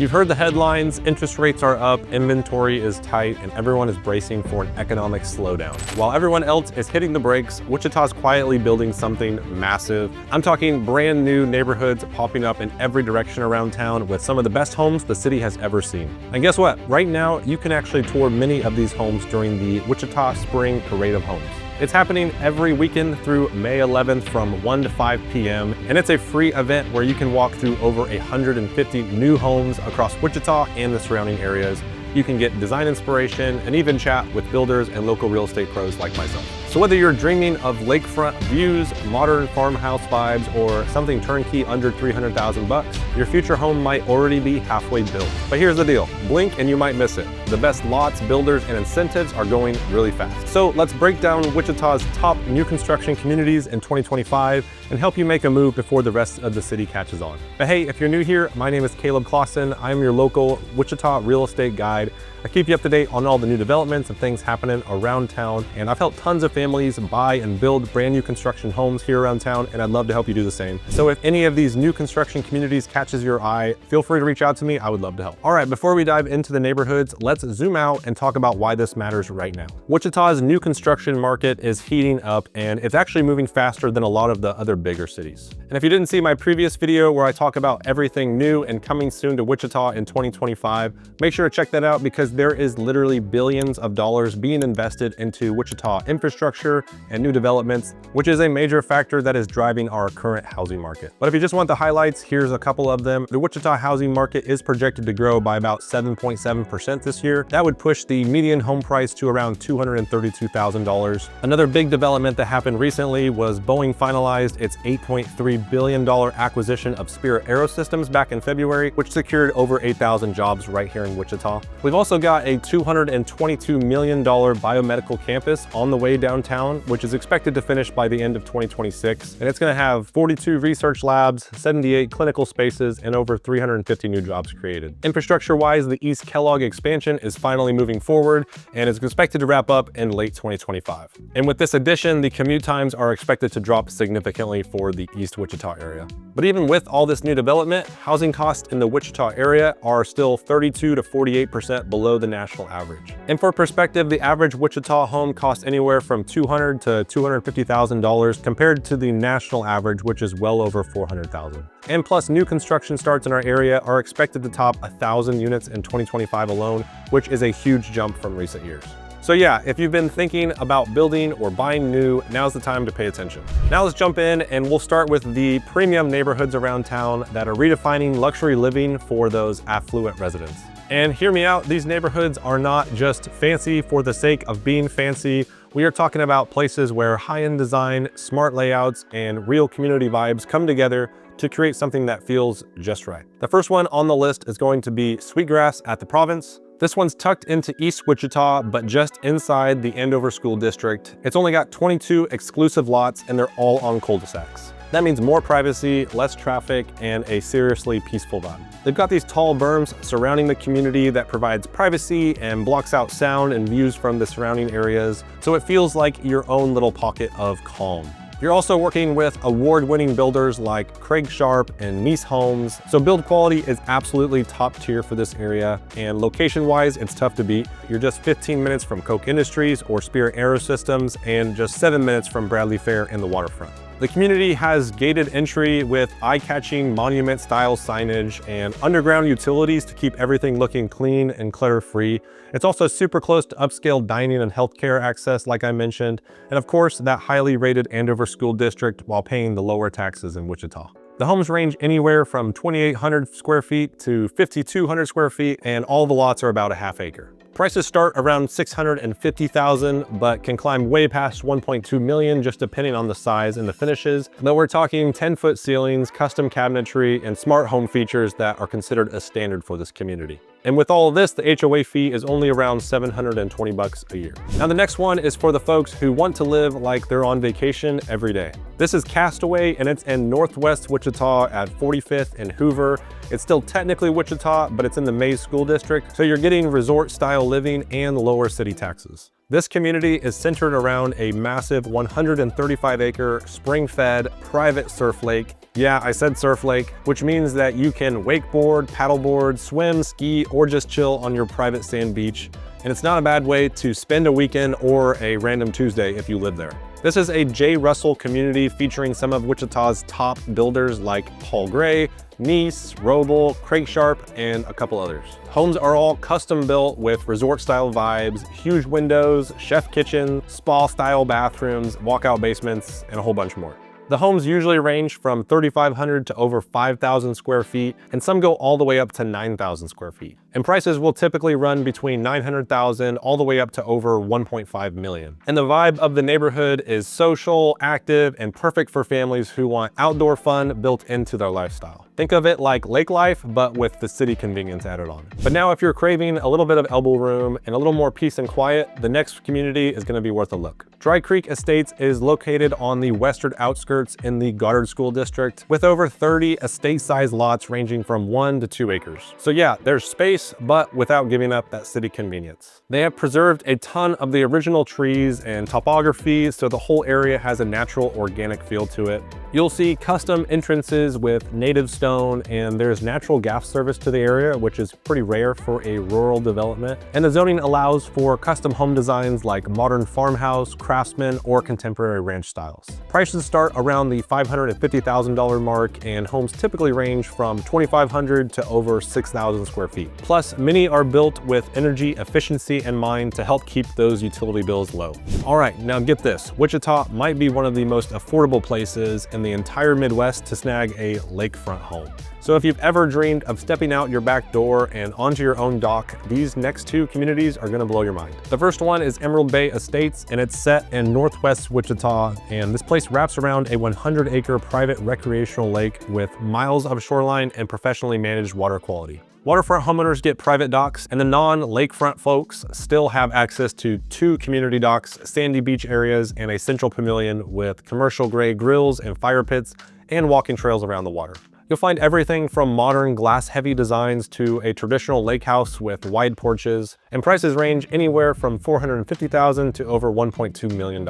You've heard the headlines, interest rates are up, inventory is tight, and everyone is bracing for an economic slowdown. While everyone else is hitting the brakes, Wichita's quietly building something massive. I'm talking brand new neighborhoods popping up in every direction around town with some of the best homes the city has ever seen. And guess what? Right now, you can actually tour many of these homes during the Wichita Spring Parade of Homes. It's happening every weekend through May 11th from 1 to 5 p.m. And it's a free event where you can walk through over 150 new homes across Wichita and the surrounding areas. You can get design inspiration and even chat with builders and local real estate pros like myself. So whether you're dreaming of lakefront views, modern farmhouse vibes, or something turnkey under 300,000 bucks, your future home might already be halfway built. But here's the deal, blink and you might miss it. The best lots, builders, and incentives are going really fast. So let's break down Wichita's top new construction communities in 2025 and help you make a move before the rest of the city catches on. But hey, if you're new here, my name is Caleb Claussen. I'm your local Wichita real estate guide. I keep you up to date on all the new developments and things happening around town, and I've helped tons of families buy and build brand new construction homes here around town, and I'd love to help you do the same. So if any of these new construction communities catches your eye, feel free to reach out to me. I would love to help. All right, before we dive into the neighborhoods, let's zoom out and talk about why this matters right now. Wichita's new construction market is heating up, and it's actually moving faster than a lot of the other bigger cities. And if you didn't see my previous video where I talk about everything new and coming soon to Wichita in 2025, make sure to check that out because there is literally billions of dollars being invested into Wichita infrastructure and new developments, which is a major factor that is driving our current housing market. But if you just want the highlights, here's a couple of them. The Wichita housing market is projected to grow by about 7.7% this year. That would push the median home price to around $232,000. Another big development that happened recently was Boeing finalized its $8.3 billion acquisition of Spirit Aerosystems back in February, which secured over 8,000 jobs right here in Wichita. We've also got a $222 million biomedical campus on the way downtown, which is expected to finish by the end of 2026. And it's going to have 42 research labs, 78 clinical spaces, and over 350 new jobs created. Infrastructure-wise, the East Kellogg expansion is finally moving forward and is expected to wrap up in late 2025. And with this addition, the commute times are expected to drop significantly for the East Wichita area. But even with all this new development, housing costs in the Wichita area are still 32 to 48% below the national average. And for perspective, the average Wichita home costs anywhere from $200,000 to $250,000 compared to the national average, which is well over $400,000. And plus, new construction starts in our area are expected to top 1,000 units in 2025 alone, which is a huge jump from recent years. So yeah, if you've been thinking about building or buying new, now's the time to pay attention. Now let's jump in and we'll start with the premium neighborhoods around town that are redefining luxury living for those affluent residents. And hear me out, these neighborhoods are not just fancy for the sake of being fancy. We are talking about places where high-end design, smart layouts, and real community vibes come together to create something that feels just right. The first one on the list is going to be Sweetgrass at the Province. This one's tucked into East Wichita, but just inside the Andover School District. It's only got 22 exclusive lots and they're all on cul-de-sacs. That means more privacy, less traffic, and a seriously peaceful vibe. They've got these tall berms surrounding the community that provides privacy and blocks out sound and views from the surrounding areas, so it feels like your own little pocket of calm. You're also working with award-winning builders like Craig Sharp and Mies Homes, so build quality is absolutely top tier for this area, and location-wise, it's tough to beat. You're just 15 minutes from Koch Industries or Spirit Aerosystems, and just 7 minutes from Bradley Fair and the waterfront. The community has gated entry with eye-catching monument-style signage and underground utilities to keep everything looking clean and clutter-free. It's also super close to upscale dining and healthcare access, like I mentioned, and of course, that highly rated Andover School District while paying the lower taxes in Wichita. The homes range anywhere from 2,800 square feet to 5,200 square feet, and all the lots are about a half acre. Prices start around $650,000, but can climb way past $1.2 million just depending on the size and the finishes. Though we're talking 10-foot ceilings, custom cabinetry, and smart home features that are considered a standard for this community. And with all of this, the HOA fee is only around $720 a year. Now the next one is for the folks who want to live like they're on vacation every day. This is Castaway, and it's in Northwest Wichita at 45th and Hoover. It's still technically Wichita, but it's in the Mays School District, so you're getting resort-style living and lower city taxes. This community is centered around a massive 135-acre, spring-fed, private surf lake. Yeah, I said surf lake, which means that you can wakeboard, paddleboard, swim, ski, or just chill on your private sand beach. And it's not a bad way to spend a weekend or a random Tuesday if you live there. This is a J. Russell community featuring some of Wichita's top builders like Paul Gray, Neese, Roble, Craig Sharp, and a couple others. Homes are all custom built with resort-style vibes, huge windows, chef kitchen, spa-style bathrooms, walkout basements, and a whole bunch more. The homes usually range from 3,500 to over 5,000 square feet, and some go all the way up to 9,000 square feet. And prices will typically run between 900,000 all the way up to over 1.5 million. And the vibe of the neighborhood is social, active, and perfect for families who want outdoor fun built into their lifestyle. Think of it like lake life, but with the city convenience added on. But now if you're craving a little bit of elbow room and a little more peace and quiet, the next community is gonna be worth a look. Dry Creek Estates is located on the western outskirts in the Goddard School District with over 30 estate-sized lots ranging from 1 to 2 acres. So yeah, there's space, but without giving up that city convenience. They have preserved a ton of the original trees and topography, so the whole area has a natural organic feel to it. You'll see custom entrances with native stone, and there's natural gas service to the area, which is pretty rare for a rural development. And the zoning allows for custom home designs like modern farmhouse, craftsman, or contemporary ranch styles. Prices start around the $550,000 mark, and homes typically range from 2,500 to over 6,000 square feet. Plus, many are built with energy efficiency in mind to help keep those utility bills low. All right, now get this. Wichita might be one of the most affordable places in the entire Midwest to snag a lakefront home. So if you've ever dreamed of stepping out your back door and onto your own dock, these next two communities are gonna blow your mind. The first one is Emerald Bay Estates, and it's set in northwest Wichita, and this place wraps around a 100-acre private recreational lake with miles of shoreline and professionally managed water quality. Waterfront homeowners get private docks, and the non-lakefront folks still have access to 2 community docks, sandy beach areas, and a central pavilion with commercial-grade grills and fire pits and walking trails around the water. You'll find everything from modern glass-heavy designs to a traditional lake house with wide porches, and prices range anywhere from $450,000 to over $1.2 million.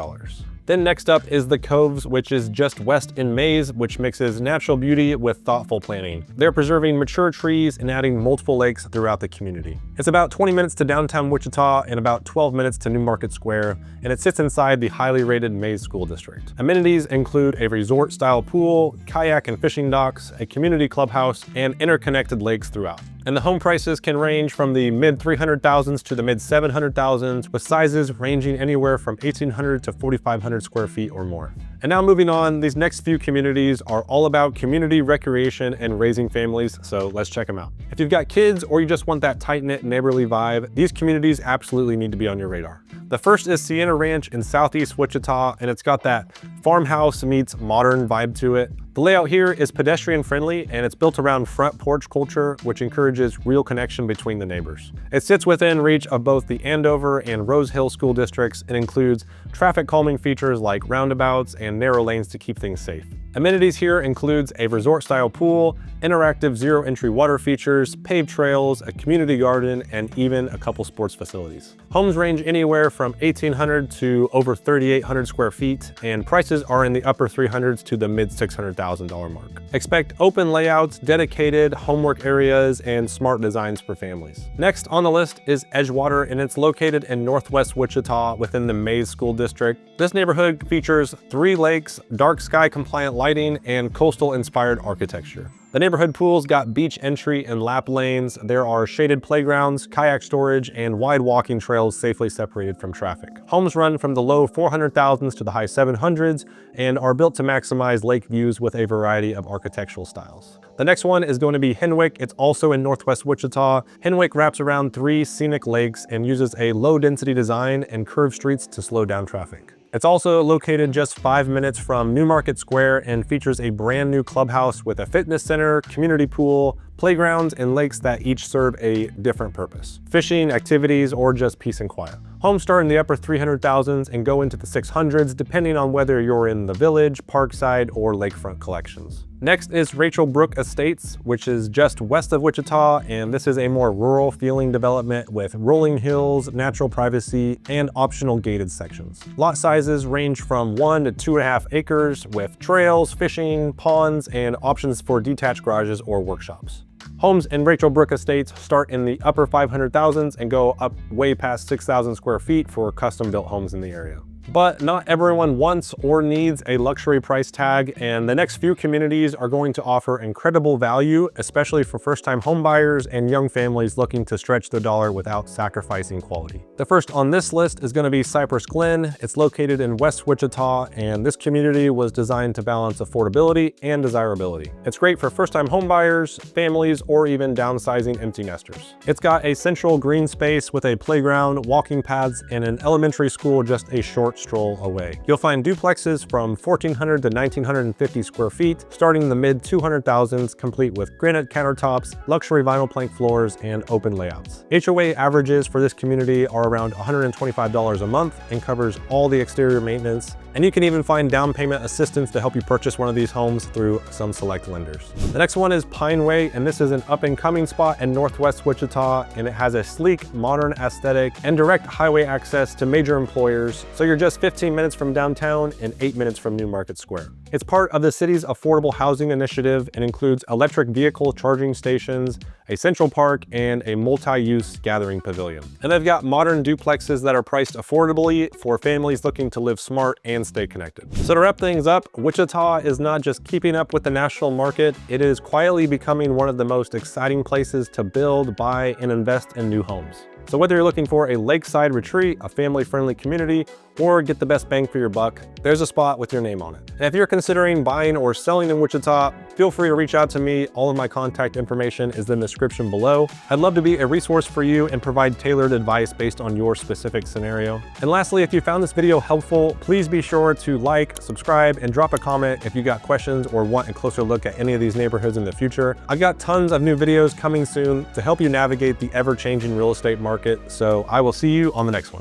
Then next up is the Coves, which is just west in Mays, which mixes natural beauty with thoughtful planning. They're preserving mature trees and adding multiple lakes throughout the community. It's about 20 minutes to downtown Wichita and about 12 minutes to New Market Square, and it sits inside the highly rated Mays School District. Amenities include a resort-style pool, kayak and fishing docks, a community clubhouse, and interconnected lakes throughout. And the home prices can range from the mid 300,000s to the mid 700,000s, with sizes ranging anywhere from 1,800 to 4,500 square feet or more. And now moving on, these next few communities are all about community recreation and raising families, so let's check them out. If you've got kids or you just want that tight-knit neighborly vibe, these communities absolutely need to be on your radar. The first is Sienna Ranch in southeast Wichita, and it's got that farmhouse meets modern vibe to it. The layout here is pedestrian friendly, and it's built around front porch culture, which encourages real connection between the neighbors. It sits within reach of both the Andover and Rose Hill school districts and includes traffic calming features like roundabouts and narrow lanes to keep things safe. Amenities here includes a resort-style pool, interactive zero-entry water features, paved trails, a community garden, and even a couple sports facilities. Homes range anywhere from 1,800 to over 3,800 square feet, and prices are in the upper 300s to the mid $600,000 mark. Expect open layouts, dedicated homework areas, and smart designs for families. Next on the list is Edgewater, and it's located in northwest Wichita within the Mays School District. This neighborhood features 3 lakes, dark sky compliant lighting, and coastal inspired architecture. The neighborhood pool's got beach entry and lap lanes. There are shaded playgrounds, kayak storage, and wide walking trails safely separated from traffic. Homes run from the low 400,000s to the high 700s and are built to maximize lake views with a variety of architectural styles. The next one is going to be Henwick. It's also in northwest Wichita. Henwick wraps around 3 scenic lakes and uses a low density design and curved streets to slow down traffic. It's also located just 5 minutes from New Market Square and features a brand new clubhouse with a fitness center, community pool, playgrounds, and lakes that each serve a different purpose: fishing, activities, or just peace and quiet. Homes start in the upper 300,000s and go into the 600s depending on whether you're in the Village, Parkside, or Lakefront collections. Next is Rachel Brook Estates, which is just west of Wichita, and this is a more rural feeling development with rolling hills, natural privacy, and optional gated sections. Lot sizes range from 1 to 2.5 acres with trails, fishing, ponds, and options for detached garages or workshops. Homes in Rachel Brook Estates start in the upper 500,000s and go up way past 6,000 square feet for custom-built homes in the area. But not everyone wants or needs a luxury price tag, and the next few communities are going to offer incredible value, especially for first-time home buyers and young families looking to stretch their dollar without sacrificing quality. The first on this list is going to be Cypress Glen. It's located in West Wichita, and this community was designed to balance affordability and desirability. It's great for first-time home buyers, families, or even downsizing empty nesters. It's got a central green space with a playground, walking paths, and an elementary school just a short stroll away. You'll find duplexes from 1,400 to 1,950 square feet, starting in the mid 200,000s, complete with granite countertops, luxury vinyl plank floors, and open layouts. HOA averages for this community are around $125 a month and covers all the exterior maintenance. And you can even find down payment assistance to help you purchase one of these homes through some select lenders. The next one is Pine Way, and this is an up-and-coming spot in Northwest Wichita, and it has a sleek, modern aesthetic and direct highway access to major employers, so you're just 15 minutes from downtown and 8 minutes from New Market Square. It's part of the city's affordable housing initiative and includes electric vehicle charging stations, a central park, and a multi-use gathering pavilion. And they've got modern duplexes that are priced affordably for families looking to live smart and stay connected. So to wrap things up, Wichita is not just keeping up with the national market, it is quietly becoming one of the most exciting places to build, buy, and invest in new homes. So whether you're looking for a lakeside retreat, a family-friendly community, or get the best bang for your buck, there's a spot with your name on it. And if you're considering buying or selling in Wichita, feel free to reach out to me. All of my contact information is in the description below. I'd love to be a resource for you and provide tailored advice based on your specific scenario. And lastly, if you found this video helpful, please be sure to like, subscribe, and drop a comment if you got questions or want a closer look at any of these neighborhoods in the future. I've got tons of new videos coming soon to help you navigate the ever-changing real estate market. So I will see you on the next one.